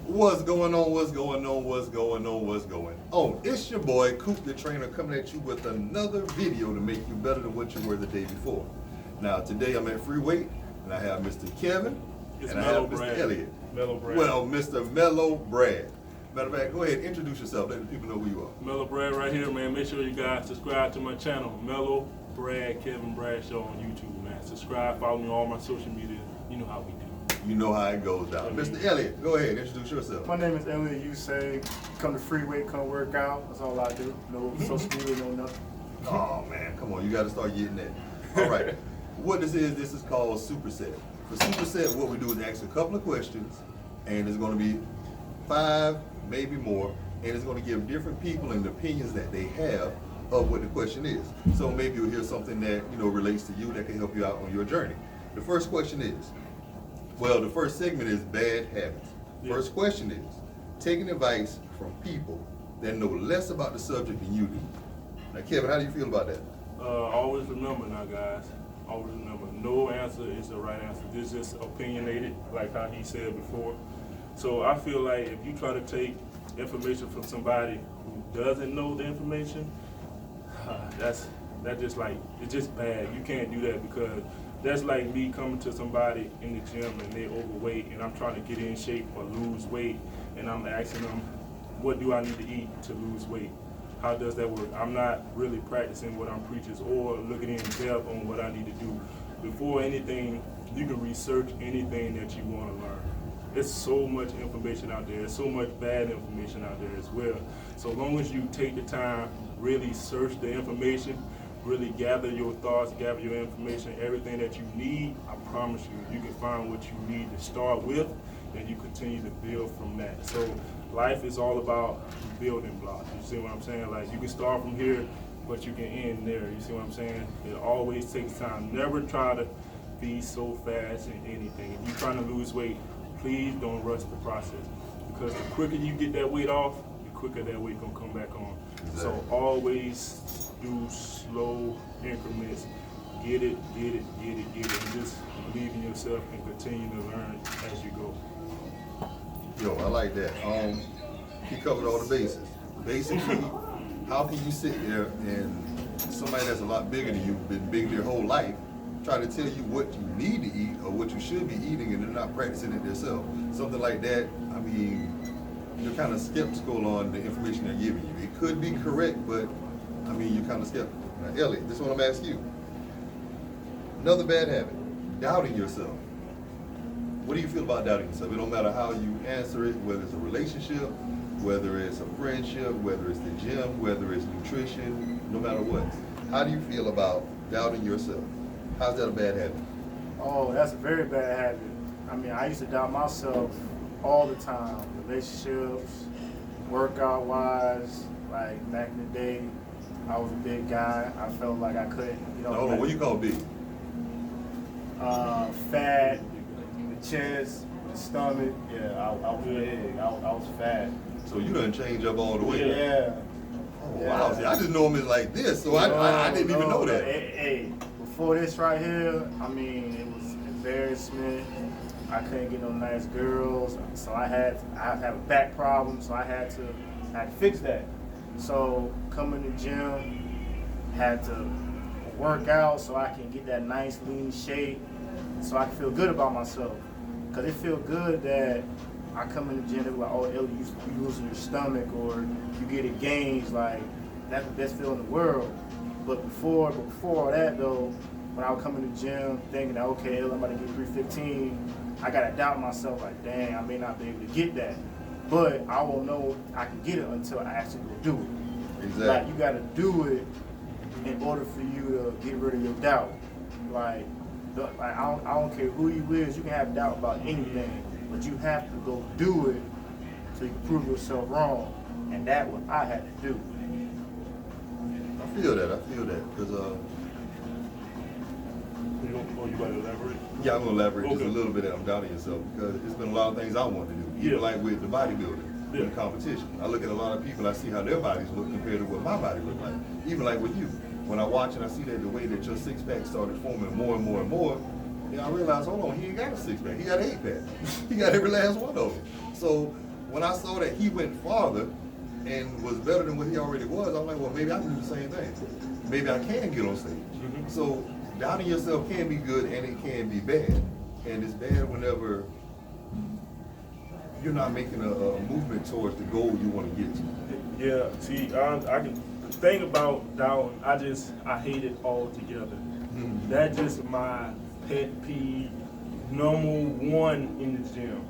What's going on? What's going on? What's going on? What's going on? It's your boy Coop the Trainer coming at you with another video to make you better than what you were the day before. Now today I'm at Free Weight and I have Mr. Kevin and I have Mr. Elliott. Mellow Brad. Well, Mr. Mellow Brad. Matter of fact, go ahead, introduce yourself. Let the people know who you are. Mellow Brad right here, man. Make sure you guys subscribe to my channel, Mellow Brad, Kevin Brad Show on YouTube, man. Subscribe, follow me on all my social media. You know how we do. You know how it goes down. Mr. Elliott, go ahead, introduce yourself. My name is Elliott. You say, come to Free Weight, come work out. That's all I do. No social media, no nothing. Oh man, come on, you got to start getting that. All right, what this is called Superset. For Superset, what we do is ask a couple of questions, and it's going to be 5, maybe more, and it's going to give different people and the opinions that they have of what the question is. So maybe you'll hear something that relates to you that can help you out on your journey. The first question is, well, the first segment is bad habits. Yeah. First question is, taking advice from people that know less about the subject than you do. Now, Kevin, how do you feel about that? Always remember now, guys. Always remember, no answer is the right answer. This is just opinionated, like how he said before. So I feel like if you try to take information from somebody who doesn't know the information, that's just like, it's just bad. You can't do that, because that's like me coming to somebody in the gym and they're overweight and I'm trying to get in shape or lose weight, and I'm asking them, what do I need to eat to lose weight? How does that work? I'm not really practicing what I'm preaching or looking in depth on what I need to do. Before anything, you can research anything that you want to learn. There's so much information out there. There's so much bad information out there as well. So long as you take the time, really search the information, really gather your thoughts, gather your information, everything that you need, I promise you can find what you need to start with, and you continue to build from that. So life is all about building blocks. You see what I'm saying? Like, you can start from here, but you can end there. You see what I'm saying? It always takes time. Never try to be so fast in anything. If you're trying to lose weight, please don't rush the process, because the quicker you get that weight off, the quicker that weight gonna come back on. Exactly. So always do slow increments. Get it, and just believe in yourself and continue to learn as you go. Yo, I like that. He covered all the bases. Basically, how can you sit there and somebody that's a lot bigger than you, been big their whole life, try to tell you what you need to eat or what you should be eating, and they're not practicing it themselves? Something like that, I mean, you're kind of skeptical on the information they're giving you. It could be correct, but I mean, you're kind of skeptical. Now, Elliott, this is what I'm asking you. Another bad habit, doubting yourself. What do you feel about doubting yourself? It don't matter how you answer it, whether it's a relationship, whether it's a friendship, whether it's the gym, whether it's nutrition, no matter what. How do you feel about doubting yourself? How's that a bad habit? Oh, that's a very bad habit. I mean, I used to doubt myself all the time. Relationships, workout wise, like back in the day, I was a big guy. I felt like I couldn't, Now, hold on, what do you call big? Fat, the chest, the stomach. Yeah, I was big. I was fat. So you done change up all the way. Yeah. Oh, wow, see, I just know him as like this, so I didn't even know that. Hey, before this right here, I mean, it was embarrassment. I couldn't get no nice girls, so I had to have a back problem, so I had to fix that. So coming to the gym, had to work out so I can get that nice lean shape, so I can feel good about myself. Cause it feel good that I come in the gym, they're like, oh, Ellie, you losing your stomach, or you get it gains, like that's the best feeling in the world. But before all that though, when I would come in the gym thinking that, okay, Ellie, I'm about to get 315, I gotta doubt myself, like, dang, I may not be able to get that. But I won't know I can get it until I actually go do it. Exactly. Like, you gotta do it in order for you to get rid of your doubt. Like I don't care who you is, you can have doubt about anything, but you have to go do it so you can prove yourself wrong. And that's what I had to do. I feel that, because You about to elaborate? yeah, I'm gonna elaborate just a Okay. little bit that I'm doubting yourself, because it's been a lot of things I want to do, even Yeah. like with the bodybuilding, Yeah. with the competition. I look at a lot of people, I see how their bodies look compared to what my body look like. Even like with you, when I watch and I see that the way that your six pack started forming more and more and more, I realize, hold on, he ain't got a six pack, he got an 8-pack. He got every last one of them. So when I saw that he went farther and was better than what he already was, I'm like, well, maybe I can do the same thing. Maybe I can get on stage. Mhm. So doubting yourself can be good and it can be bad. And it's bad whenever you're not making a movement towards the goal you want to get to. Yeah, see, I can, the thing about doubting, I hate it altogether. That's just my pet peeve, number one in the gym.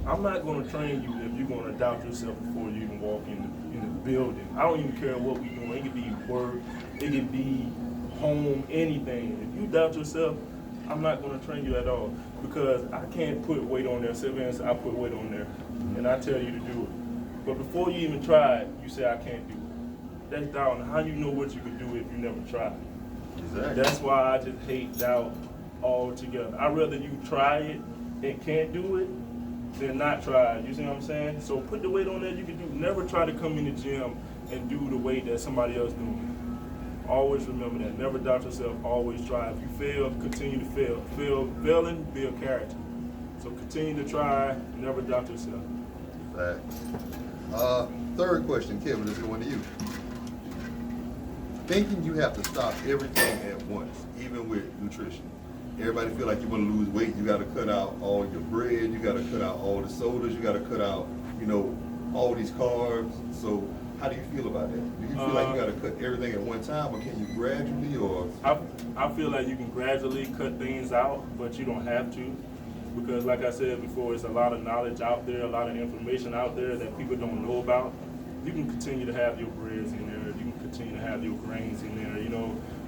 I'm not going to train you if you're going to doubt yourself before you even walk in the building. I don't even care what we're doing. It could be work, it could be home, anything. If you doubt yourself, I'm not going to train you at all because I can't put weight on there. Say, I put weight on there, and I tell you to do it. But before you even try it, you say I can't do it. That's doubting. How you know what you can do if you never try? Exactly. That's why I just hate doubt altogether. I'd rather you try it and can't do it than not try it. You see what I'm saying? So put the weight on there you can do. Never try to come in the gym and do the weight that somebody else doing. Always remember that. Never doubt yourself. Always try. If you fail, continue to fail. Failing, build character. So continue to try. Never doubt yourself. Fact. Third question, Kevin, this is going to you. Thinking you have to stop everything at once, even with nutrition. Everybody feel like you want to lose weight, you got to cut out all your bread, you got to cut out all the sodas, you got to cut out, all these carbs. So how do you feel about that? Do you feel like you got to cut everything at one time, or can you gradually, or? I feel like you can gradually cut things out, but you don't have to. Because like I said before, it's a lot of knowledge out there, a lot of information out there that people don't know about. You can continue to have your breads in there, you can continue to have your grains in there,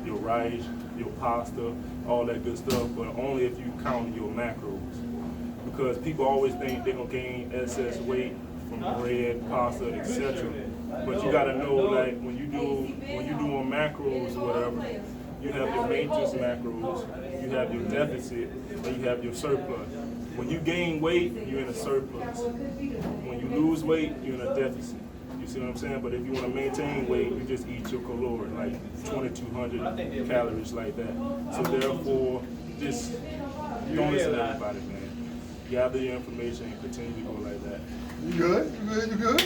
your rice, your pasta, all that good stuff, but only if you count your macros. Because people always think they're gonna gain excess weight from bread, pasta, etc. But you gotta know, like when you do on macros or whatever, you have your maintenance macros, you have your deficit, and you have your surplus. When you gain weight, you're in a surplus. When you lose weight, you're in a deficit. You see what I'm saying? But if you want to maintain weight, you just eat your calories, like 2,200 calories like that. So therefore, just don't listen to everybody, man. Gather your information and continue to go like that. You good? You good?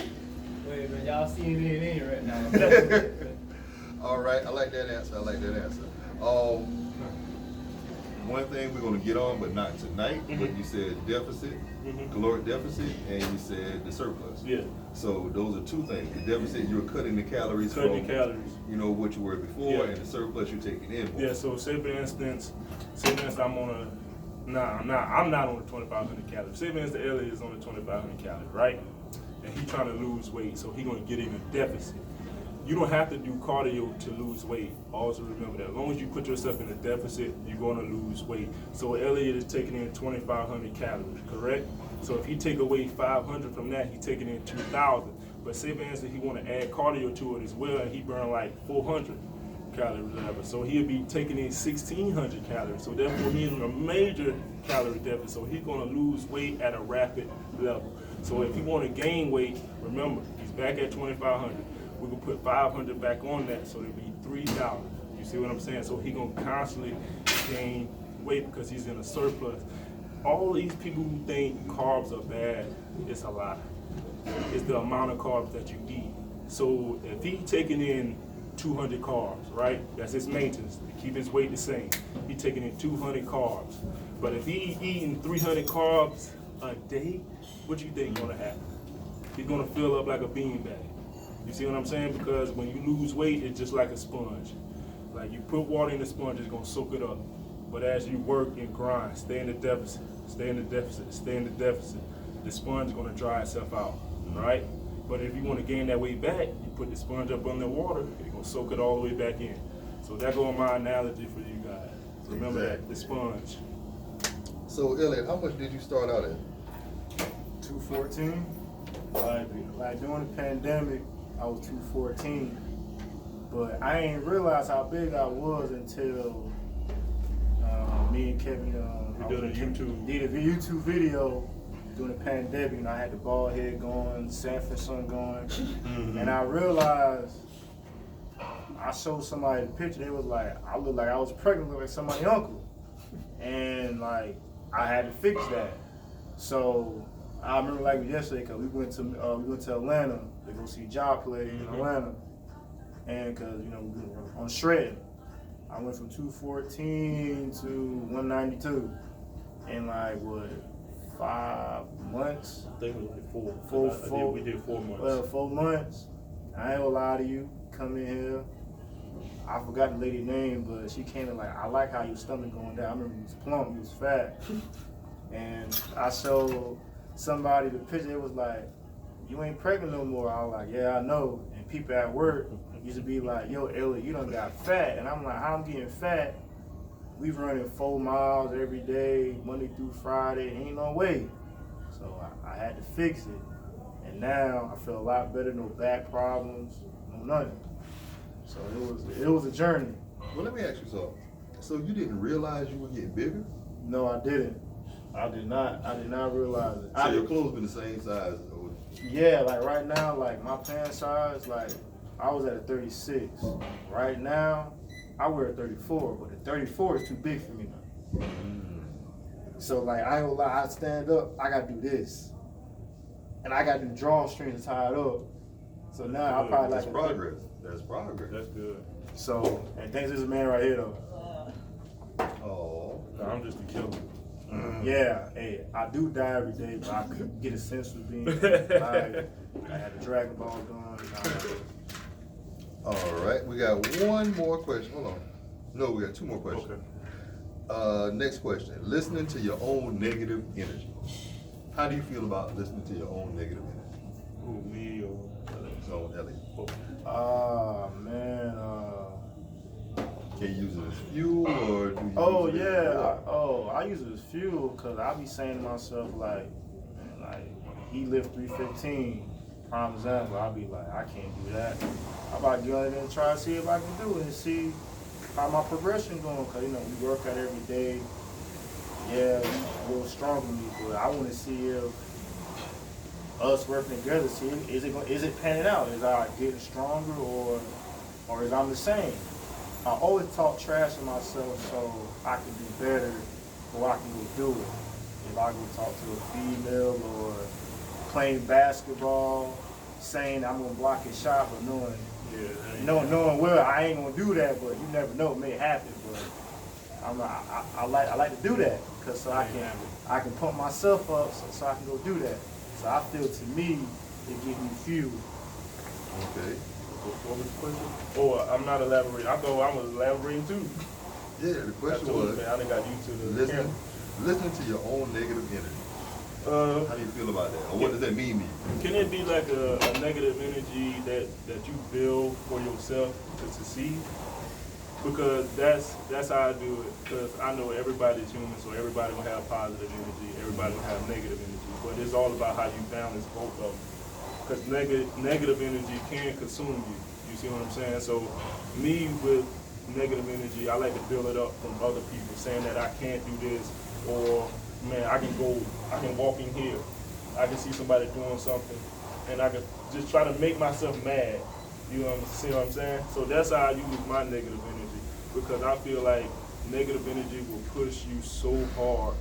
Wait, but y'all seeing it in right now. All right, I like that answer. One thing we're going to get on, but not tonight, but you said deficit, caloric deficit, and you said the surplus. Yeah. So those are two things. The deficit, you're cutting the calories from what you were before, Yeah. and the surplus you're taking in more. Yeah, so say for instance, I'm on I'm not on the 2,500 calories. Say for instance, Elliot is on the 2,500 calories, right? And he's trying to lose weight, so he's going to get in a deficit. You don't have to do cardio to lose weight. Also remember that. As long as you put yourself in a deficit, you're going to lose weight. So Elliot is taking in 2,500 calories, correct? So if he take away 500 from that, he's taking in 2,000. But say for instance, he want to add cardio to it as well, and he burn like 400 calories or whatever. So he'll be taking in 1,600 calories. So therefore, he's in a major calorie deficit. So he's going to lose weight at a rapid level. So if he want to gain weight, remember, he's back at 2,500. We can put 500 back on that, so it'll be 3,000. You see what I'm saying? So he gonna constantly gain weight because he's in a surplus. All these people who think carbs are bad, it's a lie. It's the amount of carbs that you eat. So if he taking in 200 carbs, right? That's his maintenance to keep his weight the same. He taking in 200 carbs. But if he eating 300 carbs a day, what you think gonna happen? He's gonna fill up like a beanbag. You see what I'm saying? Because when you lose weight, it's just like a sponge. Like you put water in the sponge, it's gonna soak it up. But as you work and grind, stay in the deficit, stay in the deficit, stay in the deficit, the sponge is gonna dry itself out, right? But if you wanna gain that weight back, you put the sponge up under water, it's gonna soak it all the way back in. So that goes my analogy for you guys. So remember that, the sponge. So Elliot, how much did you start out at? 214. Like during the pandemic, I was 214, but I ain't realized how big I was until me and Kevin We did a YouTube video during the pandemic. I had the bald head going, Sanford sun going, and I realized I showed somebody the picture. They was like, I looked like I was pregnant, looked like somebody's uncle, and like I had to fix that. So I remember like yesterday because we went to Atlanta to go see Ja play in Atlanta, and because we were on shredding, I went from 214 to 192 in like what 5 months. I think it was like four. Four. We did 4 months. 4 months. I ain't gonna lie to you. Come in here. I forgot the lady's name, but she came in like, I like how your stomach going down. I remember you was plump, you was fat. And I showed somebody the picture, it was like, you ain't pregnant no more. I was like, yeah, I know. And people at work used to be like, yo, Ellie, you done got fat. And I'm like, how I'm getting fat? We running 4 miles every day, Monday through Friday, ain't no way. So I had to fix it. And now I feel a lot better, no back problems, no nothing. So it was a journey. Well, let me ask you something. So you didn't realize you were getting bigger? No, I didn't. I did not realize it. So your clothes been the same size? Yeah, like right now, like my pant size, like I was at a 36. Right now, I wear a 34, but the 34 is too big for me now. So like I ain't gonna lie, I stand up, I gotta do this. And I gotta do drawstrings to tie it up. So now I probably That's like progress. That's progress. That's good. So, and thanks to this man right here though. Oh. No, I'm just a killer. Yeah, hey, I do die every day, but I could get a sense of being alive. I had the Dragon Ball done. All right, we got one more question. Hold on. No, we got 2 more questions. Okay. Next question. Listening to your own negative energy. How do you feel about listening to your own negative energy? Who, me or So, Elliot, Man. can you use it as fuel or do you Oh use it as yeah. fuel? I use it as fuel because I be saying to myself like he lived 315. Prime example. I be like, I can't do that. How about get on it and try to see if I can do it and see how my progression going? Cause we work out every day. Yeah, we real strong with me, but I want to see if us working together, see is it panning out? Is I getting stronger or is I'm the same? I always talk trash to myself so I can do better or I can go do it. If I go talk to a female or playing basketball, saying I'm gonna block his shot, but knowing well I ain't gonna do that, but you never know, it may happen. But I like to do that because so I can pump myself up so I can go do that. So I feel to me it gives me fuel. Okay. What was the question? Oh, I'm not elaborating. I thought I was elaborating too. Yeah, the question I told was you, man, I done got used to the camera. listening to your own negative energy. How do you feel about that? Or what does that mean to you? Can it be like a negative energy that you build for yourself to succeed? Because that's how I do it. Because I know everybody's human, so everybody will have positive energy, everybody will have negative energy. But it's all about how you balance both of them. Because negative energy can consume you. You see what I'm saying? So me with negative energy, I like to build it up from other people, saying that I can't do this, or man, I can walk in here, I can see somebody doing something, and I can just try to make myself mad. You see what I'm saying? So that's how I use my negative energy, because I feel like negative energy will push you so hard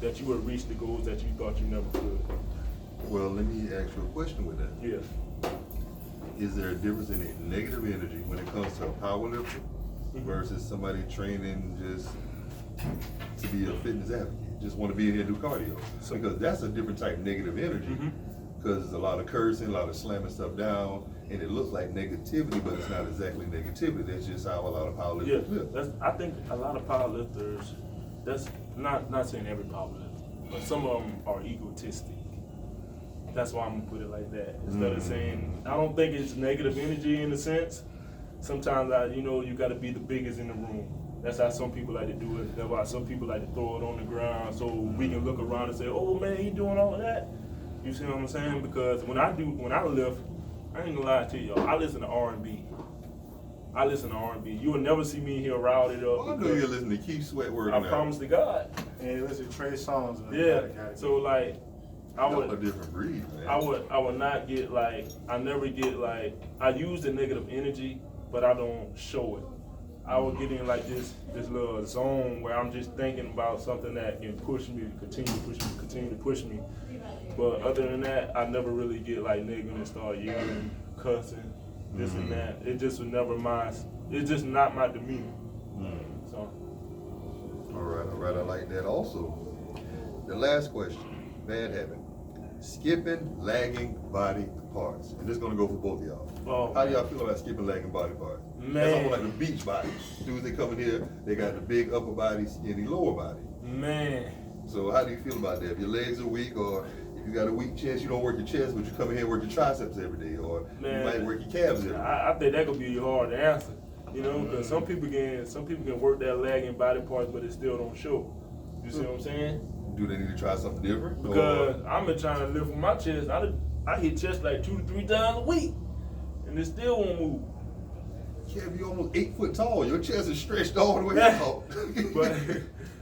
that you will reach the goals that you thought you never could. Well, let me ask you a question with that. Yeah. Is there a difference in negative energy when it comes to a power lifter versus somebody training just to be a fitness advocate, just want to be in here and do cardio? Because that's a different type of negative energy, because there's a lot of cursing, a lot of slamming stuff down, and it looks like negativity, but it's not exactly negativity. That's just how a lot of powerlifters live. I think a lot of powerlifters, that's not saying every powerlifter, but some of them are egotistic. That's why I'm gonna put it like that. Instead of saying, I don't think it's negative energy in a sense. Sometimes you gotta be the biggest in the room. That's how some people like to do it. That's why some people like to throw it on the ground so we can look around and say, oh man, he doing all of that. You see what I'm saying? Because when I lift, I ain't gonna lie to y'all, I listen to R&B. You will never see me here routed up. Well, I know you're listening to Keith Sweat working I out. promise to God. And listen to Trey Songz. Yeah. So like, I Y'all would. a different breed, man. I would not get like, I never get like, I use the negative energy, but I don't show it. I would get in like this little zone where I'm just thinking about something that can push me, continue to push me. But other than that, I never really get like nigging and start yelling, cussing, this and that. It just was never mine. It's just not my demeanor. So. All right, I like that. Also, the last question, bad habit. Skipping lagging body parts. And this is gonna go for both of y'all. Oh, How do y'all feel about skipping lagging body parts? That's Man. almost like the beach bodies. Dudes, they come in here, they got the big upper body, skinny lower body. Man. So how do you feel about that? If your legs are weak, or if you got a weak chest, you don't work your chest, but you come in here and work your triceps every day, or Man. you might work your calves every day. I think that could be hard to answer. You know, because some people can work that lagging body parts, but it still don't show. You see what I'm saying? Do they need to try something different? Because I've been trying to lift with my chest. I hit chest like 2 to 3 times a week, and it still won't move. Kev, you're almost 8 foot tall. Your chest is stretched all the way out. But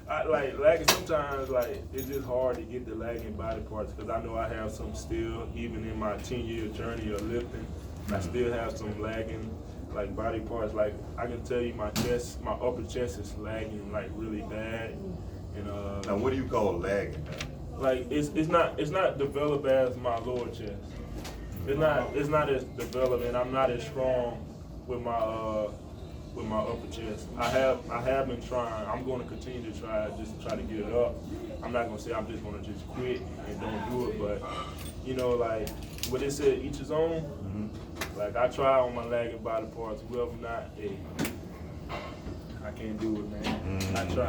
I like lagging sometimes. Like it's just hard to get the lagging body parts because I know I have some still, even in my 10-year journey of lifting, I still have some lagging like body parts. Like I can tell you, my upper chest is lagging like really bad. And Now, what do you call lagging? like it's not developed as my lower chest. It's not as developed, and I'm not as strong with my upper chest. I have been trying. I'm going to continue to try just to try to get it up. I'm not gonna say I'm just gonna just quit and don't do it, but you know, like what they said, each his own. Like I try on my lagging body parts. Whoever not, hey, I can't do it, man. I try.